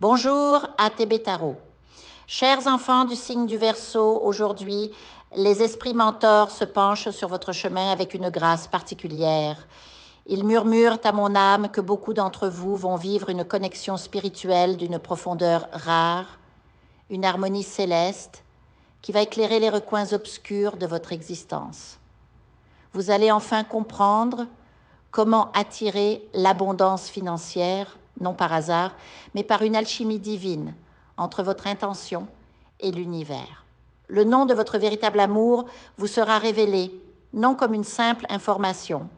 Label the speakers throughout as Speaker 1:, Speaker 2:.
Speaker 1: Bonjour à TB Tarot. Chers enfants du signe du Verseau, aujourd'hui, les esprits mentors se penchent sur votre chemin avec une grâce particulière. Ils murmurent à mon âme que beaucoup d'entre vous vont vivre une connexion spirituelle d'une profondeur rare, une harmonie céleste qui va éclairer les recoins obscurs de votre existence. Vous allez enfin comprendre comment attirer l'abondance financière, non par hasard, mais par une alchimie divine entre votre intention et l'univers. Le nom de votre véritable amour vous sera révélé, non comme une simple information,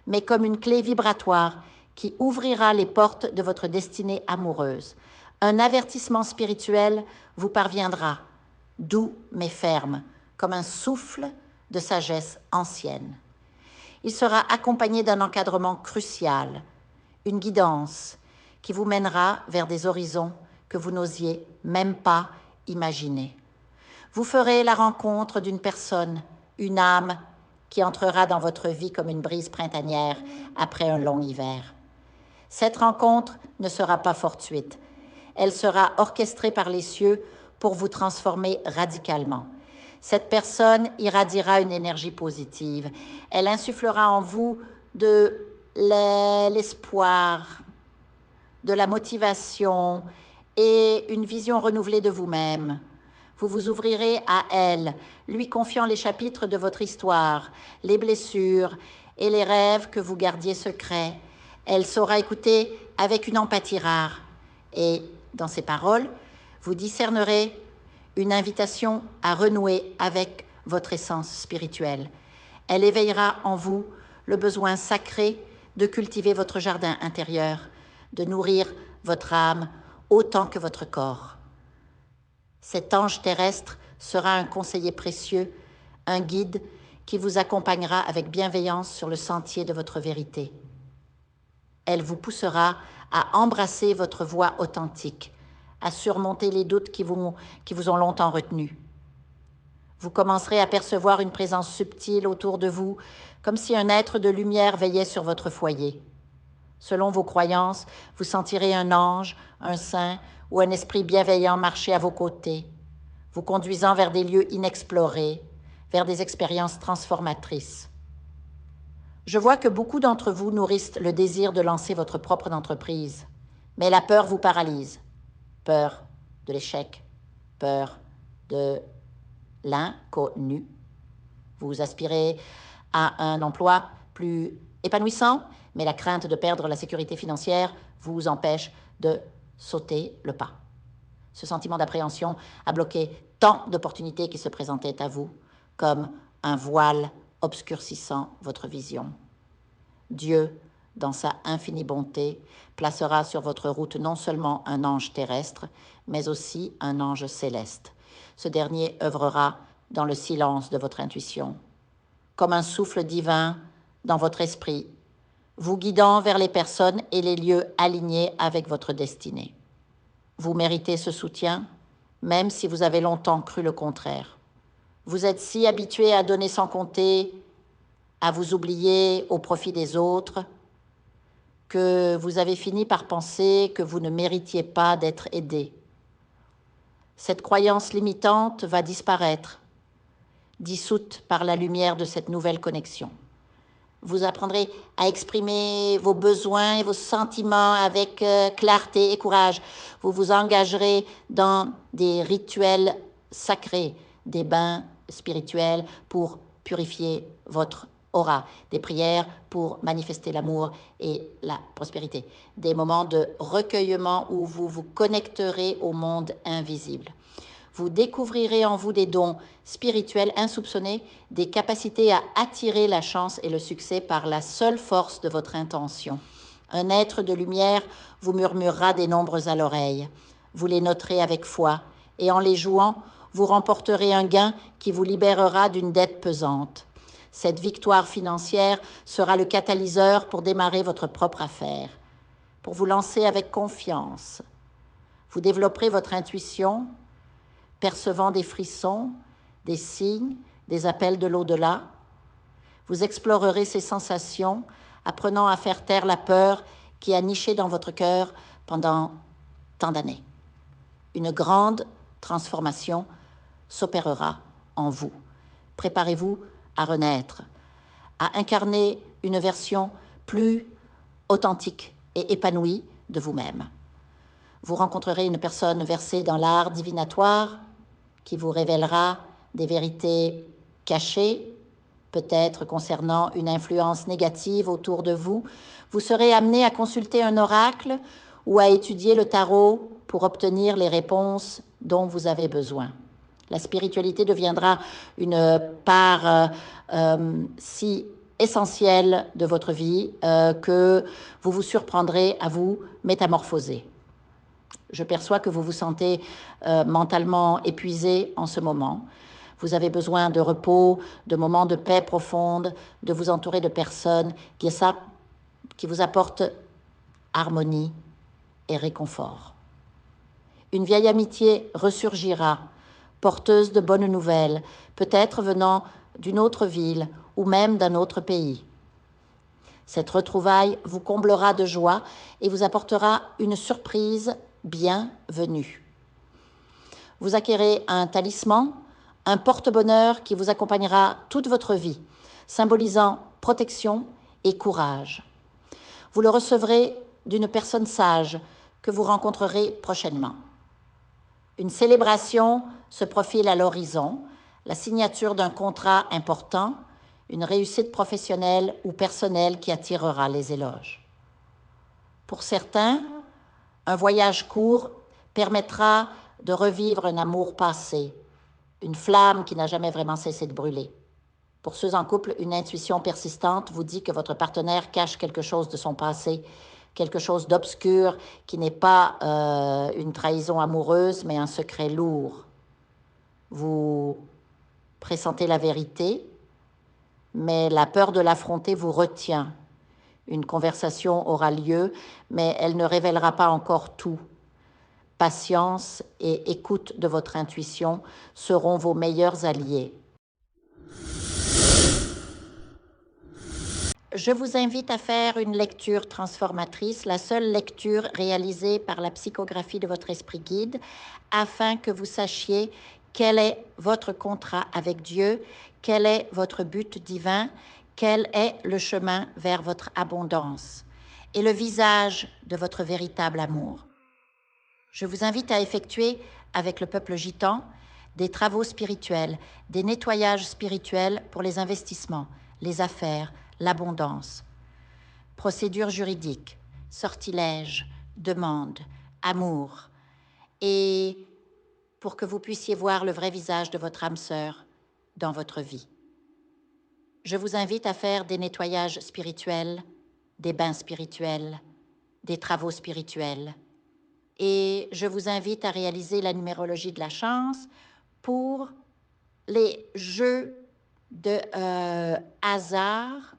Speaker 1: mais comme une clé vibratoire qui ouvrira les portes de votre destinée amoureuse. Un avertissement spirituel vous parviendra, doux mais ferme, comme un souffle de sagesse ancienne. Il sera accompagné d'un encadrement crucial, une guidance qui vous mènera vers des horizons que vous n'osiez même pas imaginer. Vous ferez la rencontre d'une personne, une âme qui entrera dans votre vie comme une brise printanière après un long hiver. Cette rencontre ne sera pas fortuite. Elle sera orchestrée par les cieux pour vous transformer radicalement. Cette personne irradiera une énergie positive. Elle insufflera en vous de l'espoir, de la motivation et une vision renouvelée de vous-même. Vous vous ouvrirez à elle, lui confiant les chapitres de votre histoire, les blessures et les rêves que vous gardiez secrets. Elle saura écouter avec une empathie rare. Et dans ses paroles, vous discernerez une invitation à renouer avec votre essence spirituelle. Elle éveillera en vous le besoin sacré de cultiver votre jardin intérieur, de nourrir votre âme autant que votre corps. Cet ange terrestre sera un conseiller précieux, un guide qui vous accompagnera avec bienveillance sur le sentier de votre vérité. Elle vous poussera à embrasser votre voix authentique, à surmonter les doutes qui vous ont longtemps retenu. Vous commencerez à percevoir une présence subtile autour de vous, comme si un être de lumière veillait sur votre foyer. Selon vos croyances, vous sentirez un ange, un saint ou un esprit bienveillant marcher à vos côtés, vous conduisant vers des lieux inexplorés, vers des expériences transformatrices. Je vois que beaucoup d'entre vous nourrissent le désir de lancer votre propre entreprise, mais la peur vous paralyse. Peur de l'échec, peur de l'inconnu. Vous aspirez à un emploi plus épanouissant, mais la crainte de perdre la sécurité financière vous empêche de sauter le pas. Ce sentiment d'appréhension a bloqué tant d'opportunités qui se présentaient à vous, comme un voile obscurcissant votre vision. Dieu, dans sa infinie bonté, placera sur votre route non seulement un ange terrestre, mais aussi un ange céleste. Ce dernier œuvrera dans le silence de votre intuition, comme un souffle divin dans votre esprit, vous guidant vers les personnes et les lieux alignés avec votre destinée. Vous méritez ce soutien, même si vous avez longtemps cru le contraire. Vous êtes si habitué à donner sans compter, à vous oublier au profit des autres, que vous avez fini par penser que vous ne méritiez pas d'être aidé. Cette croyance limitante va disparaître, dissoute par la lumière de cette nouvelle connexion. Vous apprendrez à exprimer vos besoins et vos sentiments avec clarté et courage. Vous vous engagerez dans des rituels sacrés, des bains spirituels pour purifier votre aura, des prières pour manifester l'amour et la prospérité, des moments de recueillement où vous vous connecterez au monde invisible. Vous découvrirez en vous des dons spirituels insoupçonnés, des capacités à attirer la chance et le succès par la seule force de votre intention. Un être de lumière vous murmurera des nombres à l'oreille. Vous les noterez avec foi et en les jouant, vous remporterez un gain qui vous libérera d'une dette pesante. Cette victoire financière sera le catalyseur pour démarrer votre propre affaire, pour vous lancer avec confiance. Vous développerez votre intuition, percevant des frissons, des signes, des appels de l'au-delà. Vous explorerez ces sensations, apprenant à faire taire la peur qui a niché dans votre cœur pendant tant d'années. Une grande transformation s'opérera en vous. Préparez-vous à renaître, à incarner une version plus authentique et épanouie de vous-même. Vous rencontrerez une personne versée dans l'art divinatoire qui vous révélera des vérités cachées, peut-être concernant une influence négative autour de vous. Vous serez amené à consulter un oracle ou à étudier le tarot pour obtenir les réponses dont vous avez besoin. La spiritualité deviendra une part si essentielle de votre vie que vous vous surprendrez à vous métamorphoser. Je perçois que vous vous sentez mentalement épuisé en ce moment. Vous avez besoin de repos, de moments de paix profonde, de vous entourer de personnes qui vous apportent harmonie et réconfort. Une vieille amitié ressurgira, porteuse de bonnes nouvelles, peut-être venant d'une autre ville ou même d'un autre pays. Cette retrouvaille vous comblera de joie et vous apportera une surprise bienvenue. Vous acquérez un talisman, un porte-bonheur qui vous accompagnera toute votre vie, symbolisant protection et courage. Vous le recevrez d'une personne sage que vous rencontrerez prochainement. Une célébration se profile à l'horizon, la signature d'un contrat important, une réussite professionnelle ou personnelle qui attirera les éloges. Pour certains, un voyage court permettra de revivre un amour passé, une flamme qui n'a jamais vraiment cessé de brûler. Pour ceux en couple, une intuition persistante vous dit que votre partenaire cache quelque chose de son passé, quelque chose d'obscur qui n'est pas une trahison amoureuse, mais un secret lourd. Vous pressentez la vérité, mais la peur de l'affronter vous retient. Une conversation aura lieu, mais elle ne révélera pas encore tout. Patience et écoute de votre intuition seront vos meilleurs alliés. Je vous invite à faire une lecture transformatrice, la seule lecture réalisée par la psychographie de votre esprit guide, afin que vous sachiez quel est votre contrat avec Dieu, quel est votre but divin, quel est le chemin vers votre abondance et le visage de votre véritable amour. Je vous invite à effectuer avec le peuple gitan des travaux spirituels, des nettoyages spirituels pour les investissements, les affaires, l'abondance. Procédures juridiques, sortilèges, demandes, amour. Et pour que vous puissiez voir le vrai visage de votre âme sœur dans votre vie. Je vous invite à faire des nettoyages spirituels, des bains spirituels, des travaux spirituels. Et je vous invite à réaliser la numérologie de la chance pour les jeux de hasard,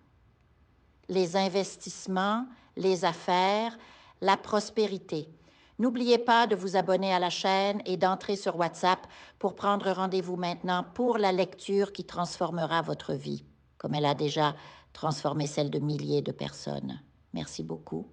Speaker 1: les investissements, les affaires, la prospérité. N'oubliez pas de vous abonner à la chaîne et d'entrer sur WhatsApp pour prendre rendez-vous maintenant pour la lecture qui transformera votre vie, comme elle a déjà transformé celle de milliers de personnes. Merci beaucoup.